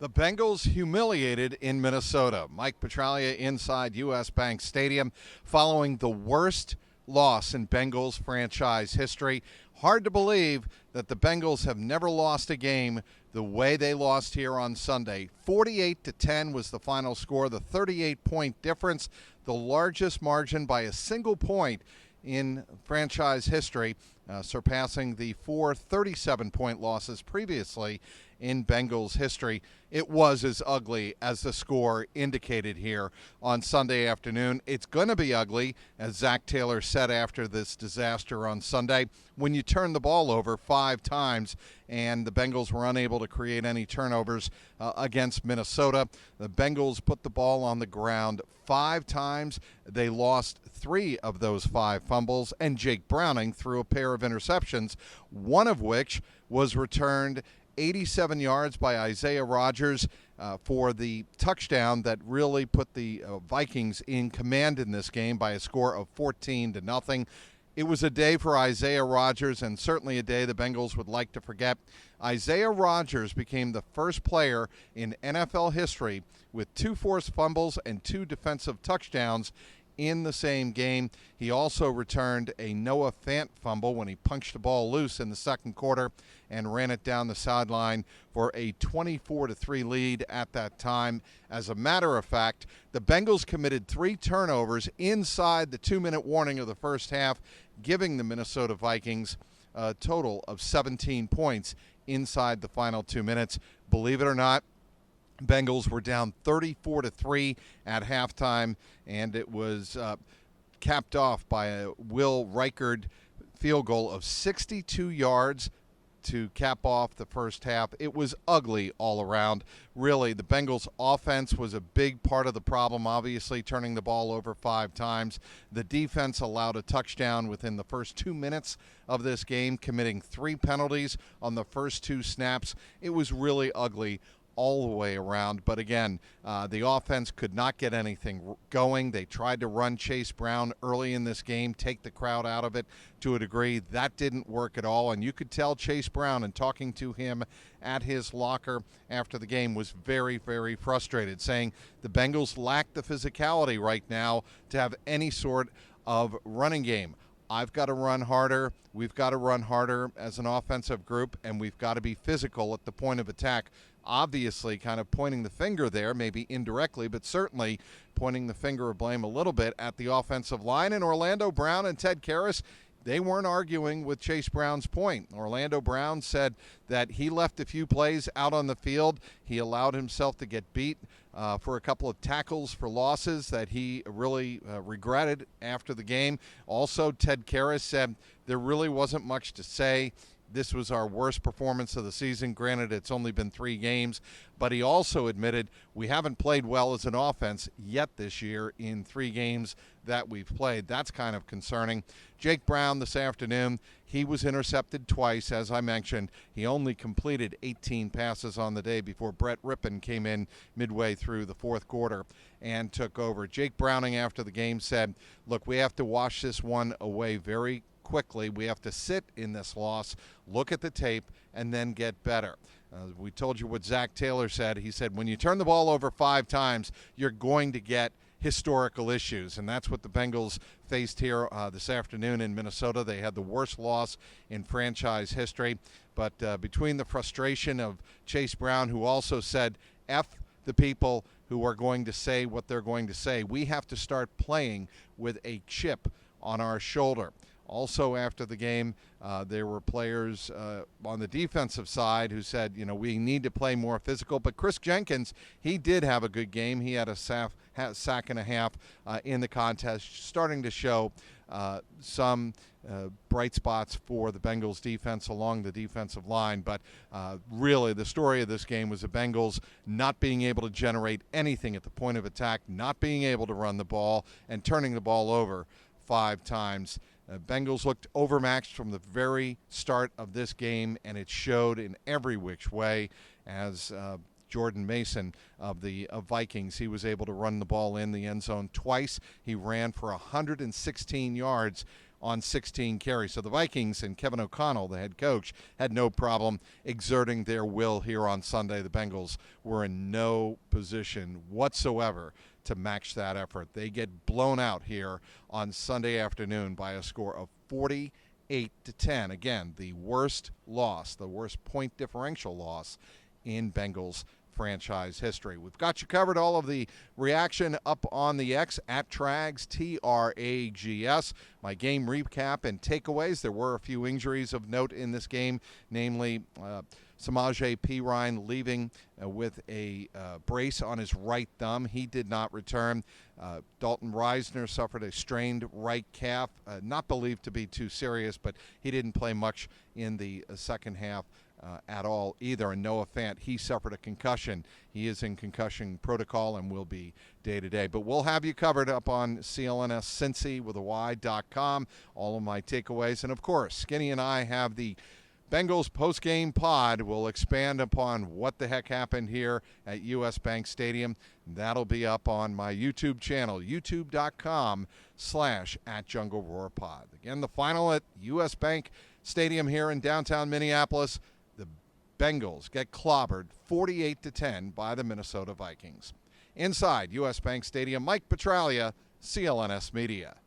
The Bengals humiliated in Minnesota. Mike Petraglia inside U.S. Bank Stadium following the worst loss in Bengals franchise history. Hard to believe that the Bengals have never lost a game the way they lost here on Sunday. 48-10 was the final score, the 38-point difference, the largest margin by a single point in franchise history, surpassing the four 37-point losses previously in Bengals history. It was as ugly as the score indicated here on Sunday afternoon. It's going to be ugly, as Zach Taylor said after this disaster on Sunday, when you turn the ball over 5 times and the Bengals were unable to create any turnovers against Minnesota. The Bengals put the ball on the ground 5 times. They lost 3 of those 5 fumbles, and Jake Browning threw a pair of interceptions, one of which was returned 87 yards by Isaiah Rodgers for the touchdown that really put the Vikings in command in this game by a score of 14-0. It was a day for Isaiah Rodgers, and certainly a day the Bengals would like to forget. Isaiah Rodgers became the first player in NFL history with 2 forced fumbles and 2 defensive touchdowns in the same game. He also returned a Noah Fant fumble when he punched the ball loose in the second quarter and ran it down the sideline for a 24-3 lead at that time. As a matter of fact, the Bengals committed 3 turnovers inside the 2-minute warning of the first half, giving the Minnesota Vikings a total of 17 points inside the final 2 minutes. Believe it or not, Bengals were down 34-3 at halftime, and it was capped off by a Will Reichard field goal of 62 yards to cap off the first half. It was ugly all around. Really, the Bengals' offense was a big part of the problem, obviously turning the ball over 5 times. The defense allowed a touchdown within the first 2 minutes of this game, committing 3 penalties on the first 2 snaps. It was really ugly all the way around. But again, the offense could not get anything going. They tried to run Chase Brown early in this game, take the crowd out of it to a degree. That didn't work at all, and you could tell Chase Brown, and talking to him at his locker after the game, was very, very frustrated, saying the Bengals lack the physicality right now to have any sort of running game. I've got to run harder. We've got to run harder as an offensive group, and we've got to be physical at the point of attack. Obviously kind of pointing the finger there, maybe indirectly, but certainly pointing the finger of blame a little bit at the offensive line. And Orlando Brown and Ted Karras, they weren't arguing with Chase Brown's point. Orlando Brown said that he left a few plays out on the field. He allowed himself to get beat for a couple of tackles for losses that he really regretted after the game. Also, Ted Karras said there really wasn't much to say. This was our worst performance of the season. Granted, it's only been 3 games, but he also admitted we haven't played well as an offense yet this year in 3 games that we've played. That's kind of concerning. Jake Brown this afternoon, he was intercepted twice, as I mentioned. He only completed 18 passes on the day before Brett Rippon came in midway through the fourth quarter and took over. Jake Browning after the game said, look, we have to wash this one away very quickly. We have to sit in this loss, look at the tape, and then get better. We told you what Zach Taylor said. He said, when you turn the ball over 5 times, you're going to get historical issues, and that's what the Bengals faced here this afternoon in Minnesota. They had the worst loss in franchise history, but between the frustration of Chase Brown, who also said, F the people who are going to say what they're going to say, we have to start playing with a chip on our shoulder. Also after the game, there were players on the defensive side who said, we need to play more physical. But Chris Jenkins, he did have a good game. He had a sack and a half in the contest, starting to show some bright spots for the Bengals defense along the defensive line. But really, the story of this game was the Bengals not being able to generate anything at the point of attack, not being able to run the ball, and turning the ball over 5 times. Bengals looked overmatched from the very start of this game, and it showed in every which way as Jordan Mason of the Vikings, he was able to run the ball in the end zone twice. He ran for 116 yards on 16 carries. So the Vikings and Kevin O'Connell, the head coach, had no problem exerting their will here on Sunday. The Bengals were in no position whatsoever to match that effort. They get blown out here on Sunday afternoon by a score of 48-10. Again, the worst loss, the worst point differential loss in Bengals franchise history. We've got you covered. All of the reaction up on the X at Trags, Trags. My game recap and takeaways. There were a few injuries of note in this game, namely Samaje Perine leaving with a brace on his right thumb. He did not return. Dalton Reisner suffered a strained right calf, not believed to be too serious, but he didn't play much in the second half at all either. And Noah Fant, he suffered a concussion. He is in concussion protocol and will be day-to-day. But we'll have you covered up on CLNSCincy with a Y.com, all of my takeaways. And, of course, Skinny and I have the Bengals post-game pod. Will expand upon what the heck happened here at U.S. Bank Stadium. That'll be up on my YouTube channel, youtube.com/@JungleRoarPod. Again, the final at U.S. Bank Stadium here in downtown Minneapolis. The Bengals get clobbered 48-10 by the Minnesota Vikings. Inside U.S. Bank Stadium, Mike Petraglia, CLNS Media.